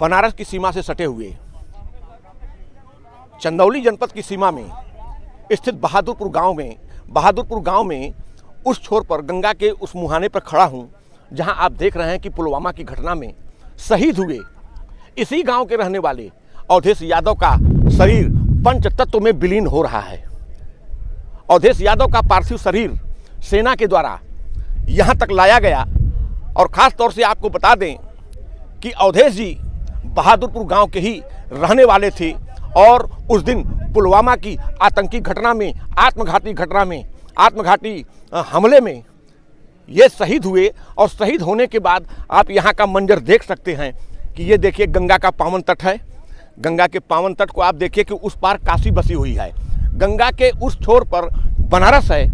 बनारस की सीमा से सटे हुए चंदौली जनपद की सीमा में स्थित बहादुरपुर गांव में उस छोर पर गंगा के उस मुहाने पर खड़ा हूं जहां आप देख रहे हैं कि पुलवामा की घटना में शहीद हुए इसी गांव के रहने वाले अवधेश यादव का शरीर पंचतत्व में विलीन हो रहा है। अवधेश यादव का पार्थिव शरीर सेना के द्वारा यहां तक लाया गया और ख़ास तौर से आपको बता दें कि अवधेश जी बहादुरपुर गांव के ही रहने वाले थे और उस दिन पुलवामा की आतंकी घटना में आत्मघाती हमले में ये शहीद हुए। और शहीद होने के बाद आप यहाँ का मंजर देख सकते हैं कि ये देखिए गंगा का पावन तट है। गंगा के पावन तट को आप देखिए कि उस पार काशी बसी हुई है। गंगा के उस छोर पर बनारस है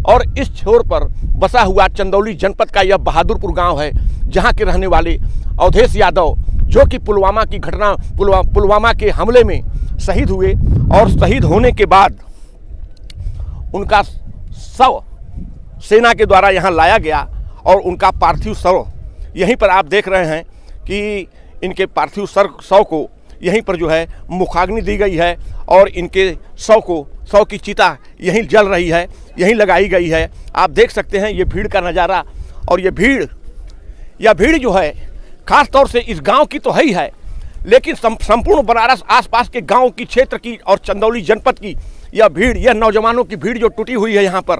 और इस छोर पर बसा हुआ चंदौली जनपद का यह बहादुरपुर गांव है जहां के रहने वाले अवधेश यादव जो कि पुलवामा के हमले में शहीद हुए और शहीद होने के बाद उनका शव सेना के द्वारा यहां लाया गया और उनका पार्थिव शव यहीं पर आप देख रहे हैं कि इनके पार्थिव शव को यहीं पर जो है मुखाग्नि दी गई है और इनके शव की चिता यहीं जल रही है, यहीं लगाई गई है। आप देख सकते हैं ये भीड़ का नज़ारा और यह भीड़ जो है खास तौर से इस गांव की तो है ही है, लेकिन संपूर्ण बनारस आसपास के गांव की क्षेत्र की और चंदौली जनपद की यह भीड़, यह नौजवानों की भीड़ जो टूटी हुई है यहाँ पर,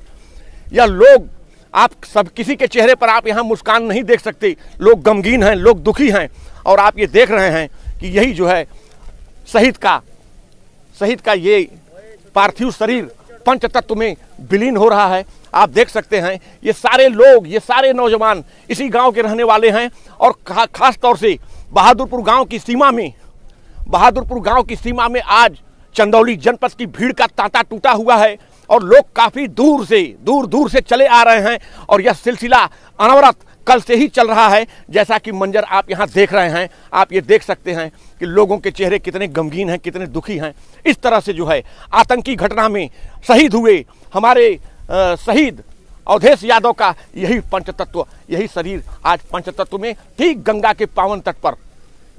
यह लोग आप सब किसी के चेहरे पर आप यहाँ मुस्कान नहीं देख सकते। लोग गमगीन हैं, लोग दुखी हैं और आप ये देख रहे हैं कि यही जो है शहीद का ये पार्थिव शरीर पंचतत्व में विलीन हो रहा है। आप देख सकते हैं ये सारे लोग, ये सारे नौजवान इसी गांव के रहने वाले हैं और खास तौर से बहादुरपुर गांव की सीमा में आज चंदौली जनपद की भीड़ का तांता टूटा हुआ है और लोग काफ़ी दूर से चले आ रहे हैं और यह सिलसिला अनवरत कल से ही चल रहा है। जैसा कि मंजर आप यहाँ देख रहे हैं, आप ये देख सकते हैं कि लोगों के चेहरे कितने गमगीन हैं, कितने दुखी हैं। इस तरह से जो है आतंकी घटना में शहीद हुए हमारे शहीद अवधेश यादव का यही शरीर आज पंचतत्व में ठीक गंगा के पावन तट पर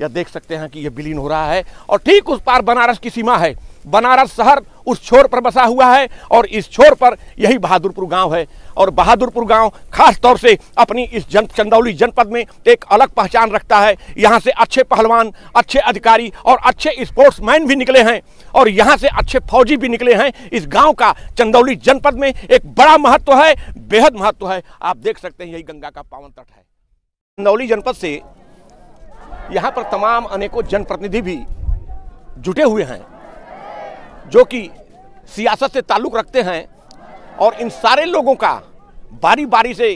यह देख सकते हैं कि यह विलीन हो रहा है। और ठीक उस पार बनारस की सीमा है, बनारस शहर उस छोर पर बसा हुआ है और इस छोर पर यही बहादुरपुर गांव है। और बहादुरपुर गांव खास तौर से अपनी इस चंदौली जनपद में एक अलग पहचान रखता है। यहाँ से अच्छे पहलवान, अच्छे अधिकारी और अच्छे स्पोर्ट्समैन भी निकले हैं और यहाँ से अच्छे फौजी भी निकले हैं। इस गांव का चंदौली जनपद में एक बड़ा महत्व है, बेहद महत्व है। आप देख सकते हैं यही गंगा का पावन तट है। चंदौली जनपद से यहाँ पर तमाम अनेकों जनप्रतिनिधि भी जुटे हुए हैं जो कि सियासत से ताल्लुक़ रखते हैं और इन सारे लोगों का बारी बारी से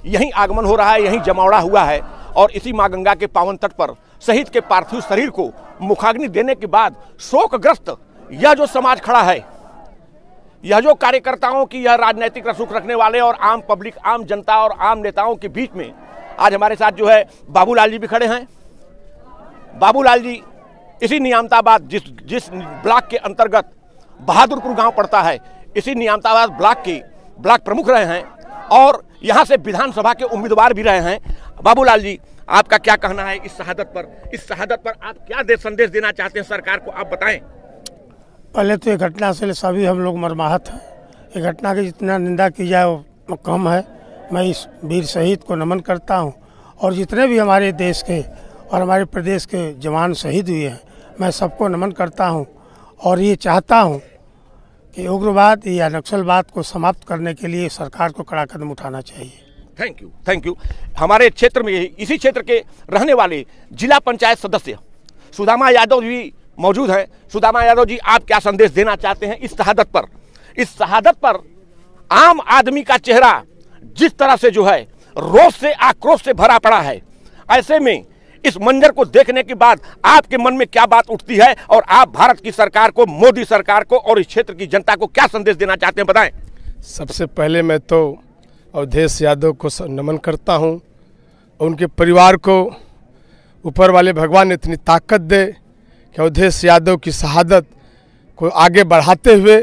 यहीं आगमन हो रहा है, यहीं जमावड़ा हुआ है। और इसी माँ गंगा के पावन तट पर शहीद के पार्थिव शरीर को मुखाग्नि देने के बाद शोकग्रस्त यह जो समाज खड़ा है, यह जो कार्यकर्ताओं की यह राजनीतिक रसूख रखने वाले और आम पब्लिक, आम जनता और आम नेताओं के बीच में आज हमारे साथ जो है बाबूलाल जी भी खड़े हैं। बाबूलाल जी इसी नियामताबाद जिस ब्लॉक के अंतर्गत बहादुरपुर गांव पड़ता है, इसी नियामताबाद ब्लॉक के ब्लॉक प्रमुख रहे हैं और यहां से विधानसभा के उम्मीदवार भी रहे हैं। बाबूलाल जी, आपका क्या कहना है इस शहादत पर आप क्या संदेश देना चाहते हैं सरकार को, आप बताएं। पहले तो ये घटना से सभी हम लोग मर्माहत हैं। ये घटना की जितना निंदा की जाए वो कम है। मैं इस वीर शहीद को नमन करता हूँ और जितने भी हमारे देश के और हमारे प्रदेश के जवान शहीद हुए हैं, मैं सबको नमन करता हूं और ये चाहता हूं कि उग्रवाद या नक्सलवाद को समाप्त करने के लिए सरकार को कड़ा कदम उठाना चाहिए। Thank you. हमारे क्षेत्र में इसी क्षेत्र के रहने वाले जिला पंचायत सदस्य सुदामा यादव जी मौजूद हैं। सुदामा यादव जी, आप क्या संदेश देना चाहते हैं इस शहादत पर आम आदमी का चेहरा जिस तरह से जो है रोष से, आक्रोश से भरा पड़ा है, ऐसे में इस मंजर को देखने के बाद आपके मन में क्या बात उठती है और आप भारत की सरकार को, मोदी सरकार को और इस क्षेत्र की जनता को क्या संदेश देना चाहते हैं, बताएं। सबसे पहले मैं तो अवधेश यादव को नमन करता हूं। उनके परिवार को ऊपर वाले भगवान ने इतनी ताकत दे कि अवधेश यादव की शहादत को आगे बढ़ाते हुए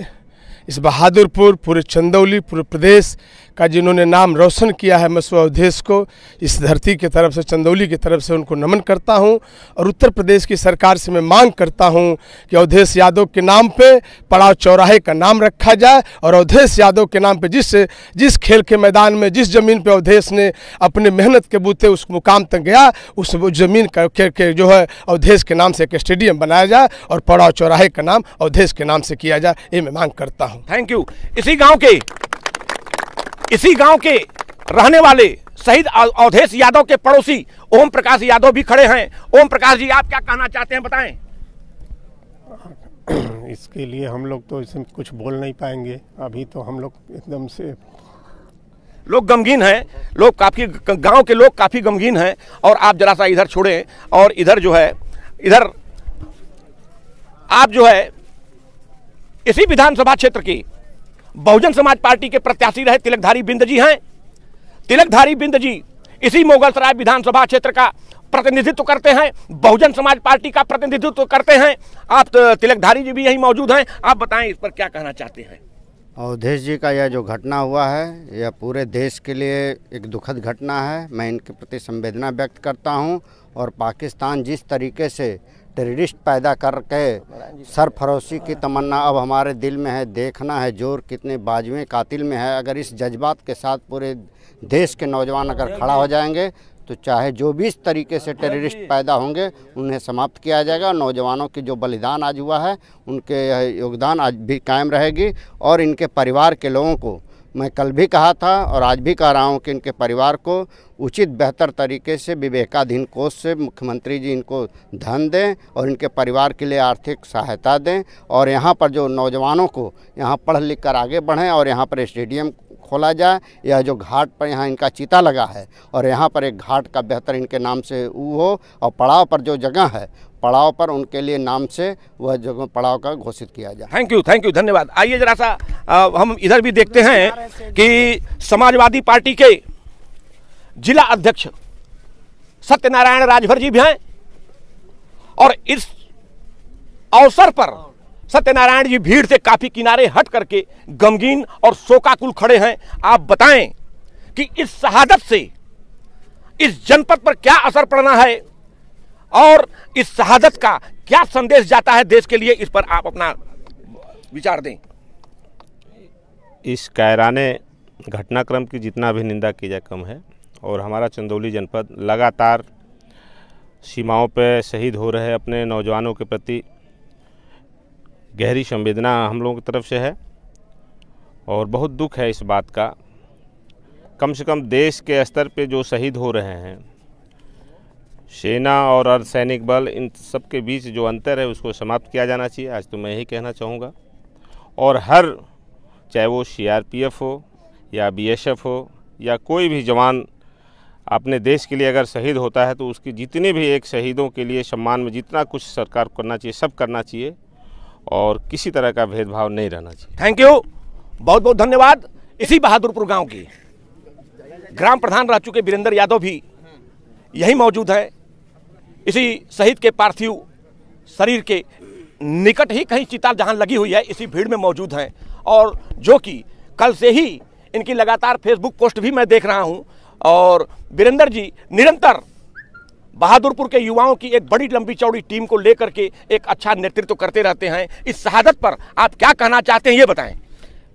इस बहादुरपुर, पूरे चंदौली, पूरे प्रदेश का जिन्होंने नाम रोशन किया है, मैं उस अवधेश को इस धरती की तरफ से, चंदौली की तरफ से उनको नमन करता हूं। और उत्तर प्रदेश की सरकार से मैं मांग करता हूं कि अवधेश यादव के नाम पे पड़ाव चौराहे का नाम रखा जाए और अवधेश यादव के नाम पे जिस खेल के मैदान में, जिस ज़मीन पे अवधेश ने अपने मेहनत के बूते उस मुकाम तक गया, उस ज़मीन के जो है अवधेश के नाम से एक स्टेडियम बनाया जाए और पड़ाव चौराहे का नाम अवधेश के नाम से किया जाए, ये मैं मांग करता हूं। Thank you. इसी गांव के रहने वाले शहीद अवधेश यादव के पड़ोसी ओम प्रकाश यादव भी खड़े हैं। ओम प्रकाश जी, आप क्या कहना चाहते हैं, बताएं। इसके लिए हम लोग तो इसमें कुछ बोल नहीं पाएंगे, अभी तो हम लोग एकदम से लोग गमगीन हैं, लोग काफी, गांव के लोग काफी गमगीन हैं। और आप जरा सा इधर छोड़ें और इधर जो है, इधर आप जो है इसी विधानसभा क्षेत्र की बहुजन समाज पार्टी के प्रत्याशी रहे तिलकधारी बिंद जी हैं। तिलकधारी बिंद जी इसी मुगलसराय विधानसभा क्षेत्र का प्रतिनिधित्व करते हैं, बहुजन समाज पार्टी का प्रतिनिधित्व करते हैं। आप तिलकधारी जी भी यही मौजूद हैं, आप बताएं इस पर क्या कहना चाहते हैं। अवधेश जी का यह जो घटना हुआ है, यह पूरे देश के लिए एक दुखद घटना है। मैं इनके प्रति संवेदना व्यक्त करता हूं। और पाकिस्तान जिस तरीके से टेररिस्ट पैदा करके सरफरोशी की तमन्ना अब हमारे दिल में है, देखना है जोर कितने बाजुएं कातिल में है। अगर इस जज्बात के साथ पूरे देश के नौजवान अगर खड़ा हो जाएंगे तो चाहे जो भी इस तरीके से टेररिस्ट पैदा होंगे उन्हें समाप्त किया जाएगा। नौजवानों की जो बलिदान आज हुआ है, उनके योगदान आज भी कायम रहेगी। और इनके परिवार के लोगों को मैं कल भी कहा था और आज भी कह रहा हूं कि इनके परिवार को उचित बेहतर तरीके से विवेकाधीन कोष से मुख्यमंत्री जी इनको धन दें और इनके परिवार के लिए आर्थिक सहायता दें। और यहाँ पर जो नौजवानों को यहाँ पढ़ लिख कर आगे बढ़ें और यहाँ पर स्टेडियम खोला जाए। यह जो घाट पर यहाँ इनका चिता लगा है और यहाँ पर एक घाट का बेहतर इनके नाम से हो, और पड़ाव पर जो जगह है, पड़ाव पर उनके लिए नाम से वह जगह पड़ाव का घोषित किया जाए। थैंक यू, धन्यवाद। आइए जरा सा हम इधर भी देखते हैं कि समाजवादी पार्टी के जिला अध्यक्ष सत्यनारायण राजभर जी भी हैं। और इस अवसर पर सत्यनारायण जी भीड़ से काफी किनारे हट करके गमगीन और शोकाकुल खड़े हैं। आप बताएं कि इस शहादत से इस जनपद पर क्या असर पड़ना है और इस शहादत का क्या संदेश जाता है देश के लिए, इस पर आप अपना विचार दें। इस कायराने घटनाक्रम की जितना भी निंदा की जाए कम है। और हमारा चंदौली जनपद लगातार सीमाओं पर शहीद हो रहे अपने नौजवानों के प्रति गहरी संवेदना हम लोगों की तरफ से है और बहुत दुख है इस बात का। कम से कम देश के स्तर पे जो शहीद हो रहे हैं, सेना और अर्धसैनिक बल, इन सब के बीच जो अंतर है उसको समाप्त किया जाना चाहिए। आज तो मैं यही कहना चाहूँगा। और हर, चाहे वो CRPF हो या BSF हो या कोई भी जवान अपने देश के लिए अगर शहीद होता है तो उसकी जितने भी एक शहीदों के लिए सम्मान में जितना कुछ सरकार को करना चाहिए सब करना चाहिए और किसी तरह का भेदभाव नहीं रहना चाहिए। थैंक यू, बहुत बहुत धन्यवाद। इसी बहादुरपुर गांव के ग्राम प्रधान रह चुके वीरेंद्र यादव भी यही मौजूद है। इसी शहीद के पार्थिव शरीर के निकट ही कहीं चिता जहां लगी हुई है, इसी भीड़ में मौजूद हैं। और जो कि कल से ही इनकी लगातार फेसबुक पोस्ट भी मैं देख रहा हूं। और वीरेंद्र जी निरंतर बहादुरपुर के युवाओं की एक बड़ी लंबी चौड़ी टीम को लेकर के एक अच्छा नेतृत्व करते रहते हैं। इस शहादत पर आप क्या कहना चाहते हैं, ये बताएं।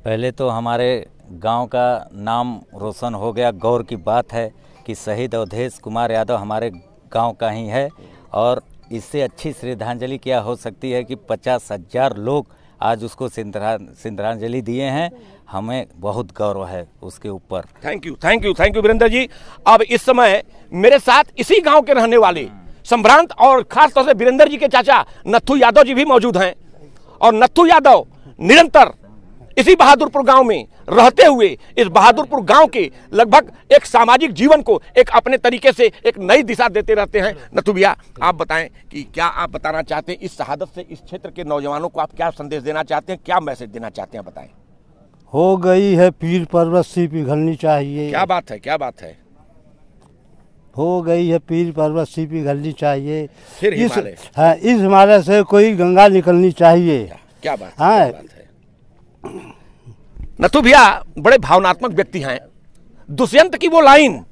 पहले तो हमारे गांव का नाम रोशन हो गया। गौर की बात है कि शहीद अवधेश कुमार यादव हमारे गांव का ही है। और इससे अच्छी श्रद्धांजलि क्या हो सकती है कि 50,000 लोग आज उसको श्रद्धांजलि दिए हैं। हमें बहुत गौरव है उसके ऊपर। Thank you Virendra ji. अब इस समय मेरे साथ इसी गांव के रहने वाले संभ्रांत और खास तौर से वीरेंद्र जी के चाचा नत्थू यादव जी भी मौजूद हैं। और नत्थू यादव निरंतर इसी बहादुरपुर गांव में रहते हुए इस बहादुरपुर गांव के लगभग एक सामाजिक जीवन को एक अपने तरीके से एक नई दिशा देते रहते हैं। नत्थू भैया, आप बताएं कि क्या आप बताना चाहते हैं इस शहादत से इस क्षेत्र के नौजवानों को, आप क्या संदेश देना चाहते हैं, क्या मैसेज देना चाहते हैं, बताएं। हो गई है पीर पर्वत सी पिघलनी चाहिए। क्या बात है, क्या बात है। हो गई है पीर पर्वत सी पिघलनी चाहिए। फिर इस हिमालय से कोई गंगा निकलनी चाहिए। क्या बात है। नत्थू भैया बड़े भावनात्मक व्यक्ति हैं। दुष्यंत की वो लाइन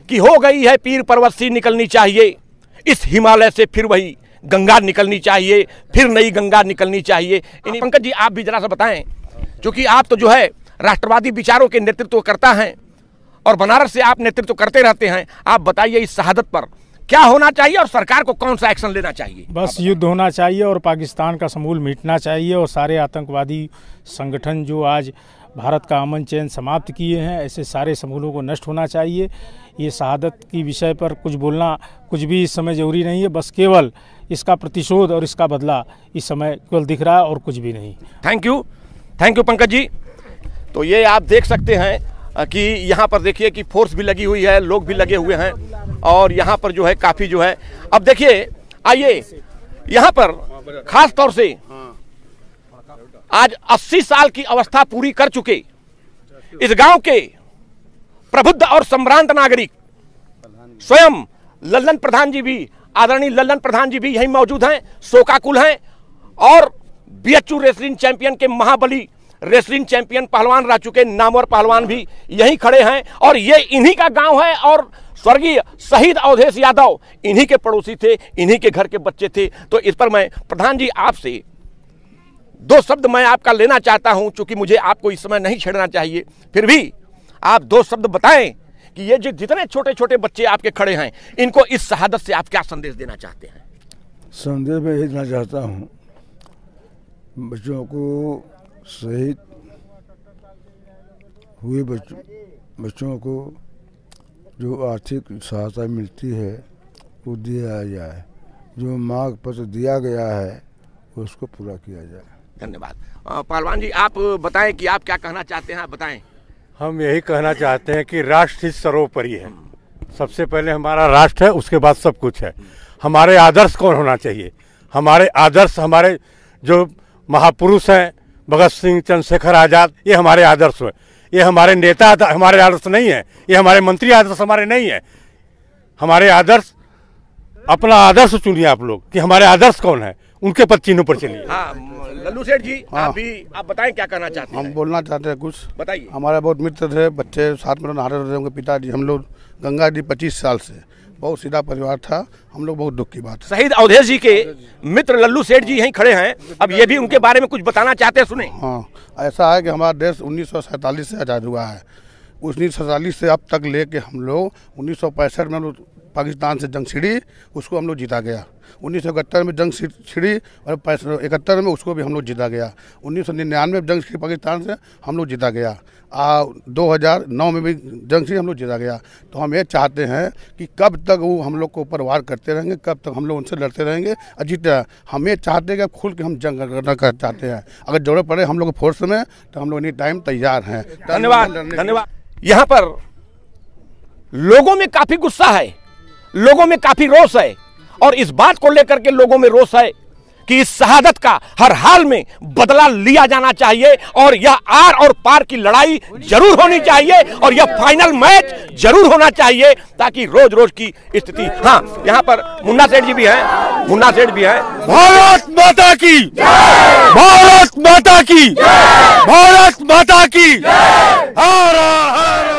कि हो गई है पीर पर्वत सी निकलनी चाहिए, इस हिमालय से फिर वही गंगा निकलनी चाहिए, फिर नई गंगा निकलनी चाहिए। पंकज जी आप भी जरा सा बताएं, क्योंकि आप तो जो है राष्ट्रवादी विचारों के नेतृत्व करता हैं और बनारस से आप नेतृत्व करते रहते हैं, आप बताइए इस शहादत पर क्या होना चाहिए और सरकार को कौन सा एक्शन लेना चाहिए? बस युद्ध होना चाहिए और पाकिस्तान का समूल मिटना चाहिए और सारे आतंकवादी संगठन जो आज भारत का अमन चैन समाप्त किए हैं, ऐसे सारे समूलों को नष्ट होना चाहिए। ये शहादत की विषय पर कुछ बोलना कुछ भी इस समय जरूरी नहीं है, बस केवल इसका प्रतिशोध और इसका बदला इस समय केवल दिख रहा है और कुछ भी नहीं। Thank you Pankaj ji. तो ये आप देख सकते हैं कि यहाँ पर देखिए कि फोर्स भी लगी हुई है, लोग भी लगे हुए हैं और यहाँ पर जो है काफ़ी जो है, अब देखिए आइए यहाँ पर खास तौर से आज 80 साल की अवस्था पूरी कर चुके इस गांव के प्रबुद्ध और सम्रांत नागरिक स्वयं लल्लन प्रधान जी भी, आदरणीय लल्लन प्रधान जी भी यहीं मौजूद हैं, शोकाकुल हैं और बीएचयू रेसलिंग चैंपियन के महाबली रेसलिंग चैंपियन पहलवान रह चुके नामवर पहलवान भी यहीं खड़े हैं और ये इन्हीं का गांव है और स्वर्गीय शहीद अवधेश यादव इन्हीं के पड़ोसी थे, इन्हीं के घर के बच्चे थे। तो इस पर मैं प्रधान जी आपसे 2 शब्द मैं आपका लेना चाहता हूं, चूंकि मुझे आपको इस समय नहीं छेड़ना चाहिए, फिर भी आप 2 शब्द बताएं कि ये जो जितने छोटे छोटे बच्चे आपके खड़े हैं इनको इस शहादत से आप क्या संदेश देना चाहते हैं? संदेश मैं यही देना चाहता हूँ, बच्चों को शहीद हुए बच्चों को जो आर्थिक सहायता मिलती है वो दिया जाए, जो मांग पत्र दिया गया है उसको पूरा किया जाए। धन्यवाद। पहलवान जी आप बताएं कि आप क्या कहना चाहते हैं, आप बताएं। हम यही कहना चाहते हैं कि राष्ट्र ही सर्वोपरि है। सबसे पहले हमारा राष्ट्र है, उसके बाद सब कुछ है। हमारे आदर्श कौन होना चाहिए? हमारे आदर्श हमारे जो महापुरुष हैं, भगत सिंह, चंद्रशेखर आज़ाद, ये हमारे आदर्श हैं। ये हमारे नेता हमारे आदर्श नहीं है, ये हमारे मंत्री आदर्श हमारे नहीं है। हमारे आदर्श, अपना आदर्श चुनिए आप लोग कि हमारे आदर्श कौन है, उनके पद चिन्हों पर चलिए। हाँ, लल्लू सेठ जी आप बताएं क्या कहना चाहते हैं? हम बोलना चाहते हैं कुछ, बताइए। हमारे बहुत मित्र थे, बच्चे साथ में नहा रहे थे, उनके पिताजी, हम लोग गंगा जी 25 साल से, बहुत सीधा परिवार था, हम लोग बहुत दुख की बात है। शहीद अवधेश जी के मित्र लल्लू सेठ जी यहीं खड़े हैं, अब ये भी उनके बारे में कुछ बताना चाहते हैं, सुने। हाँ, ऐसा है कि हमारा देश 1947 से आज़ाद हुआ है। 1947 से अब तक लेके हम लोग 1965 में हम लोग पाकिस्तान से जंग छिड़ी, उसको हम लोग जीता गया। 1971 में जंग छिड़ी और 71 में उसको भी हम लोग जीता गया। 1999 में जंग छिड़ी पाकिस्तान से, हम लोग जीता गया। 2009 में भी जंग छिड़ी, हम लोग जीता गया। तो हम ये चाहते हैं कि कब तक वो हम लोग को ऊपर वार करते रहेंगे, कब तक हम लोग उनसे लड़ते रहेंगे और जीते। हम ये चाहते हैं कि खुल के हम जंग करना चाहते हैं, अगर जरूरत पड़े हम लोग फोर्स में तो हम लोग एनी टाइम तैयार हैं। धन्यवाद। यहाँ पर लोगों में काफी गुस्सा है, लोगों में काफी रोष है और इस बात को लेकर के लोगों में रोष है कि इस शहादत का हर हाल में बदला लिया जाना चाहिए और यह आर और पार की लड़ाई जरूर होनी चाहिए और यह फाइनल मैच जरूर होना चाहिए ताकि रोज रोज की स्थिति। हाँ, यहाँ पर मुन्ना सेठ जी भी हैं, मुन्ना सेठ भी हैं। भारत माता की, भारत माता की, भारत माता की, हर हर